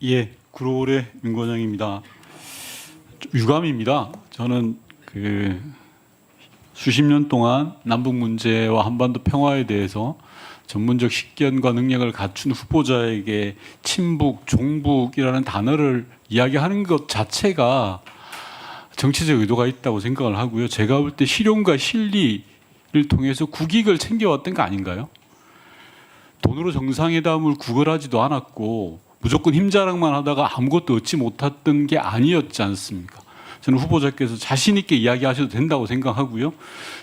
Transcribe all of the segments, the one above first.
예, 구로울의 윤건영입니다. 유감입니다. 저는 수십 년 동안 남북 문제와 한반도 평화에 대해서 전문적 식견과 능력을 갖춘 후보자에게 친북, 종북이라는 단어를 이야기하는 것 자체가 정치적 의도가 있다고 생각을 하고요. 제가 볼 때 실용과 실리를 통해서 국익을 챙겨왔던 거 아닌가요? 돈으로 정상회담을 구걸하지도 않았고 무조건 힘자랑만 하다가 아무것도 얻지 못했던 게 아니었지 않습니까? 저는 후보자께서 자신 있게 이야기하셔도 된다고 생각하고요.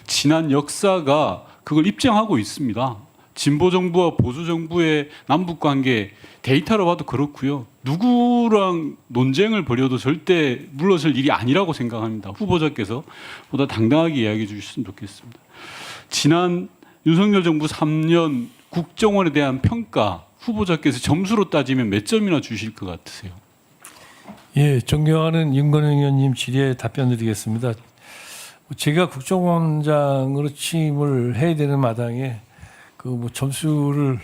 지난 역사가 그걸 입증하고 있습니다. 진보 정부와 보수 정부의 남북 관계 데이터로 봐도 그렇고요. 누구랑 논쟁을 벌여도 절대 물러설 일이 아니라고 생각합니다. 후보자께서 보다 당당하게 이야기해 주셨으면 좋겠습니다. 지난 윤석열 정부 3년 국정원에 대한 평가 후보자께서 점수로 따지면 몇 점이나 주실 것 같으세요? 예, 존경하는 윤건영 의원님 질의에 답변드리겠습니다. 제가 국정원장으로 취임을 해야 되는 마당에 점수를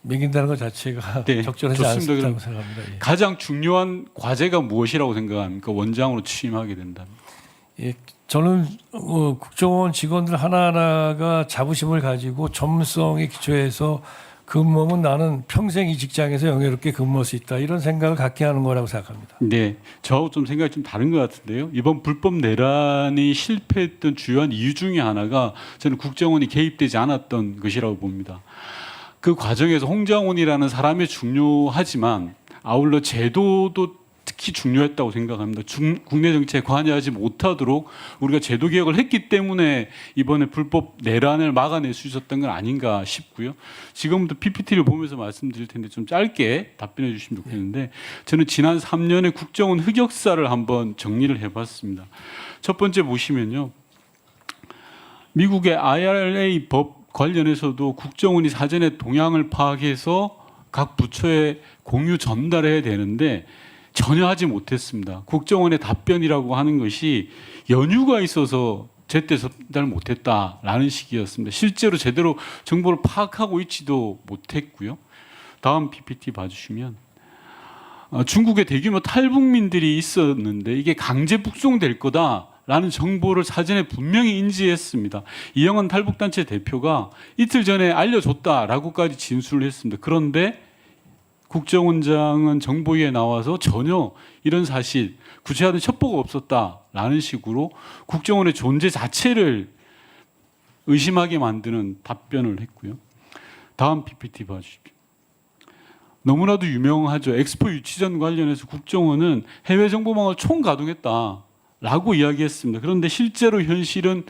매긴다는 것 자체가 네, 적절하지 좋습니다. 않다고 생각합니다. 예. 가장 중요한 과제가 무엇이라고 생각합니까? 원장으로 취임하게 된다면. 예, 저는 국정원 직원들 하나하나가 자부심을 가지고 전문성에 기초해서 근무하면 나는 평생 이 직장에서 영예롭게 근무할 수 있다 이런 생각을 갖게 하는 거라고 생각합니다. 네, 저하고 좀 생각이 좀 다른 것 같은데요. 이번 불법 내란이 실패했던 주요한 이유 중에 하나가 저는 국정원이 개입되지 않았던 것이라고 봅니다. 그 과정에서 홍장원이라는 사람이 중요하지만 아울러 제도도 특히 중요했다고 생각합니다. 국내 정치에 관여하지 못하도록 우리가 제도 개혁을 했기 때문에 이번에 불법 내란을 막아낼 수 있었던 건 아닌가 싶고요. 지금부터 PPT를 보면서 말씀드릴 텐데 좀 짧게 답변해 주시면 좋겠는데 저는 지난 3년의 국정원 흑역사를 한번 정리를 해봤습니다. 첫 번째 보시면요. 미국의 IRA 법 관련해서도 국정원이 사전에 동향을 파악해서 각 부처에 공유 전달해야 되는데 전혀 하지 못했습니다. 국정원의 답변이라고 하는 것이 연유가 있어서 제때 전달 못했다라는 식이었습니다. 실제로 제대로 정보를 파악하고 있지도 못했고요. 다음 PPT 봐주시면 중국에 대규모 탈북민들이 있었는데 이게 강제 북송될 거다라는 정보를 사전에 분명히 인지했습니다. 이영환 탈북단체 대표가 이틀 전에 알려줬다라고까지 진술을 했습니다. 그런데 국정원장은 정보위에 나와서 전혀 이런 사실, 구체화된 첩보가 없었다라는 식으로 국정원의 존재 자체를 의심하게 만드는 답변을 했고요. 다음 PPT 봐주십시오. 너무나도 유명하죠. 엑스포 유치전 관련해서 국정원은 해외 정보망을 총가동했다라고 이야기했습니다. 그런데 실제로 현실은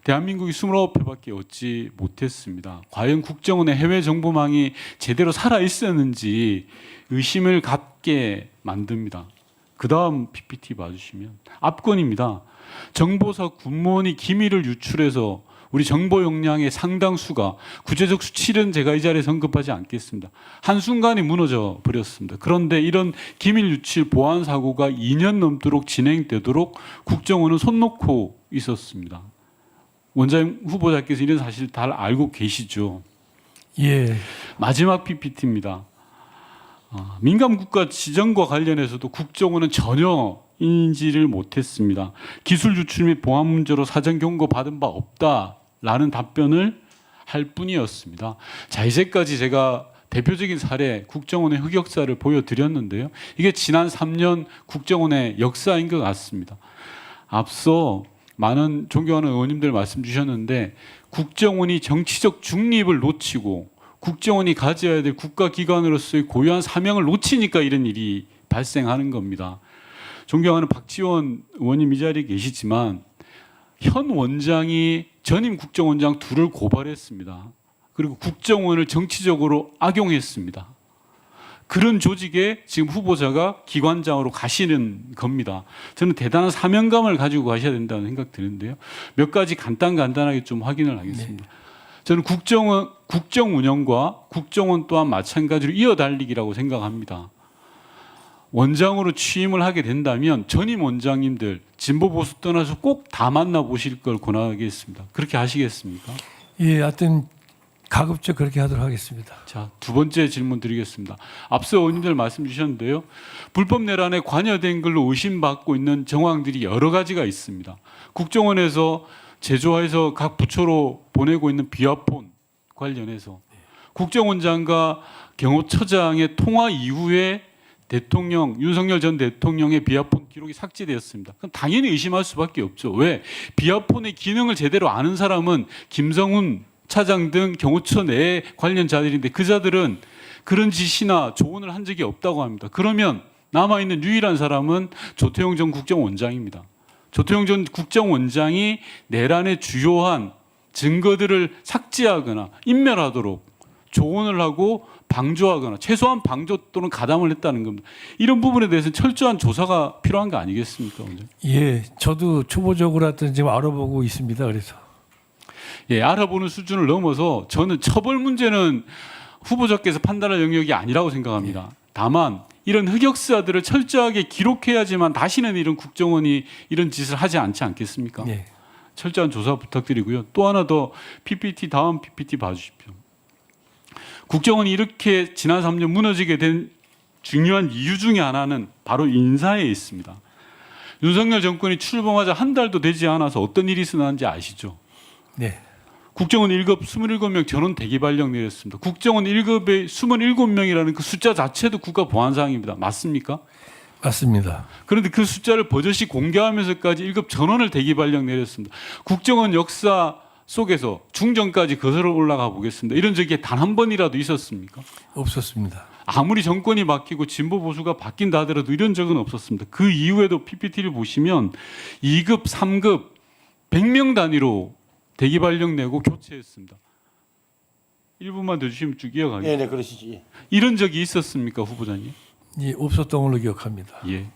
대한민국이 29회밖에 얻지 못했습니다. 과연 국정원의 해외 정보망이 제대로 살아 있었는지 의심을 갖게 만듭니다. 그 다음 PPT 봐주시면 압권입니다. 정보사 군무원이 기밀을 유출해서 우리 정보 역량의 상당수가 구체적 수치는 제가 이 자리에서 언급하지 않겠습니다. 한순간에 무너져 버렸습니다. 그런데 이런 기밀 유출 보안 사고가 2년 넘도록 진행되도록 국정원은 손 놓고 있었습니다. 원장 후보자께서 이런 사실 다 알고 계시죠? 예. 마지막 PPT입니다. 민감 국가 지정과 관련해서도 국정원은 전혀 인지를 못했습니다. 기술 유출 및 보안 문제로 사전 경고 받은 바 없다라는 답변을 할 뿐이었습니다. 자, 이제까지 제가 대표적인 사례 국정원의 흑역사를 보여드렸는데요. 이게 지난 3년 국정원의 역사인 것 같습니다. 앞서 많은 존경하는 의원님들 말씀 주셨는데 국정원이 정치적 중립을 놓치고 국정원이 가져야 될 국가기관으로서의 고유한 사명을 놓치니까 이런 일이 발생하는 겁니다. 존경하는 박지원 의원님 이 자리에 계시지만 현 원장이 전임 국정원장 둘을 고발했습니다. 그리고 국정원을 정치적으로 악용했습니다. 그런 조직에 지금 후보자가 기관장으로 가시는 겁니다. 저는 대단한 사명감을 가지고 가셔야 된다는 생각 드는데요. 몇 가지 간단하게 좀 확인을 하겠습니다. 저는 국정 운영과 국정원 또한 마찬가지로 이어달리기라고 생각합니다. 원장으로 취임을 하게 된다면 전임 원장님들 진보 보수 떠나서 꼭 다 만나보실 걸 권하겠습니다. 그렇게 하시겠습니까? 예, 하여튼 가급적 그렇게 하도록 하겠습니다. 자, 두 번째 질문 드리겠습니다. 앞서 의원님들 말씀 주셨는데요. 불법 내란에 관여된 걸로 의심받고 있는 정황들이 여러 가지가 있습니다. 국정원에서 제조해서 각 부처로 보내고 있는 비화폰 관련해서 국정원장과 경호처장의 통화 이후에 대통령 윤석열 전 대통령의 비화폰 기록이 삭제되었습니다. 그럼 당연히 의심할 수밖에 없죠. 왜? 비화폰의 기능을 제대로 아는 사람은 김성훈 차장 등 경호처 내 관련자들인데 그 자들은 그런 지시나 조언을 한 적이 없다고 합니다. 그러면 남아있는 유일한 사람은 조태용 전 국정원장입니다. 조태용 전 국정원장이 내란의 주요한 증거들을 삭제하거나 인멸하도록 조언을 하고 방조하거나 최소한 방조 또는 가담을 했다는 겁니다. 이런 부분에 대해서는 철저한 조사가 필요한 거 아니겠습니까, 원장님? 예, 저도 초보적으로 하여튼 지금 알아보고 있습니다. 그래서 예, 알아보는 수준을 넘어서 저는 처벌 문제는 후보자께서 판단할 영역이 아니라고 생각합니다. 다만 이런 흑역사들을 철저하게 기록해야지만 다시는 이런 국정원이 이런 짓을 하지 않지 않겠습니까? 예. 철저한 조사 부탁드리고요. 또 하나 더 PPT 다음 PPT 봐주십시오. 국정원이 이렇게 지난 3년 무너지게 된 중요한 이유 중에 하나는 바로 인사에 있습니다. 윤석열 정권이 출범하자 한 달도 되지 않아서 어떤 일이 일어났는지 아시죠? 네. 국정원 1급 27명 전원 대기 발령 내렸습니다. 국정원 1급에 27명이라는 그 숫자 자체도 국가 보안 사항입니다. 맞습니까? 맞습니다. 그런데 그 숫자를 버젓이 공개하면서까지 1급 전원을 대기 발령 내렸습니다. 국정원 역사 속에서 중정까지 거슬러 올라가 보겠습니다. 이런 적이 단 한 번이라도 있었습니까? 없었습니다. 아무리 정권이 바뀌고 진보 보수가 바뀐다 하더라도 이런 적은 없었습니다. 그 이후에도 PPT를 보시면 2급, 3급 100명 단위로 대기 발령 내고 교체했습니다. 1분만 더 주시면 쭉 이어가겠습니다. 네, 그러시지. 이런 적이 있었습니까, 후보자님? 예, 없었던 걸로 기억합니다. 예.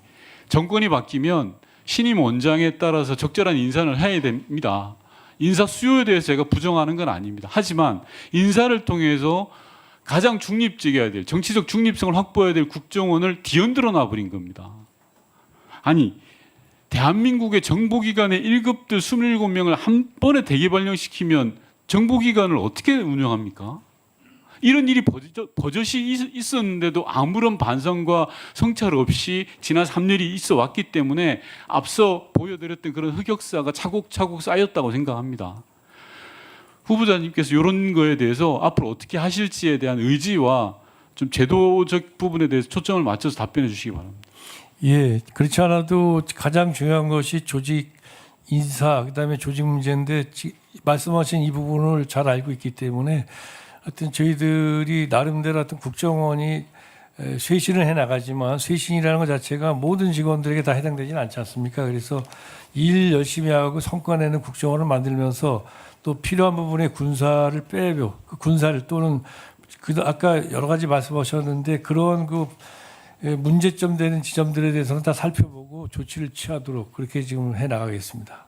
정권이 바뀌면 신임 원장에 따라서 적절한 인사를 해야 됩니다. 인사 수요에 대해서 제가 부정하는 건 아닙니다. 하지만 인사를 통해서 가장 중립적이어야 될 정치적 중립성을 확보해야 될 국정원을 뒤흔들어 놔버린 겁니다. 아니 대한민국의 정보기관의 1급들 27명을 한 번에 대기 발령시키면 정보기관을 어떻게 운영합니까? 이런 일이 버젓이 있었는데도 아무런 반성과 성찰 없이 지난 3년이 있어 왔기 때문에 앞서 보여드렸던 그런 흑역사가 차곡차곡 쌓였다고 생각합니다. 후보자님께서 이런 거에 대해서 앞으로 어떻게 하실지에 대한 의지와 좀 제도적 부분에 대해서 초점을 맞춰서 답변해 주시기 바랍니다. 예, 그렇지 않아도 가장 중요한 것이 조직 인사, 그다음에 조직 문제인데 말씀하신 이 부분을 잘 알고 있기 때문에 하여튼 저희들이 나름대로 하여튼 국정원이 쇄신을 해 나가지만 쇄신이라는 것 자체가 모든 직원들에게 다 해당되지는 않지 않습니까? 그래서 일 열심히 하고 성과 내는 국정원을 만들면서 또 필요한 부분에 군사를 빼고 그 군사를 또는 아까 여러 가지 말씀하셨는데 그런 그 문제점 되는 지점들에 대해서는 다 살펴보고 조치를 취하도록 그렇게 지금 해 나가겠습니다.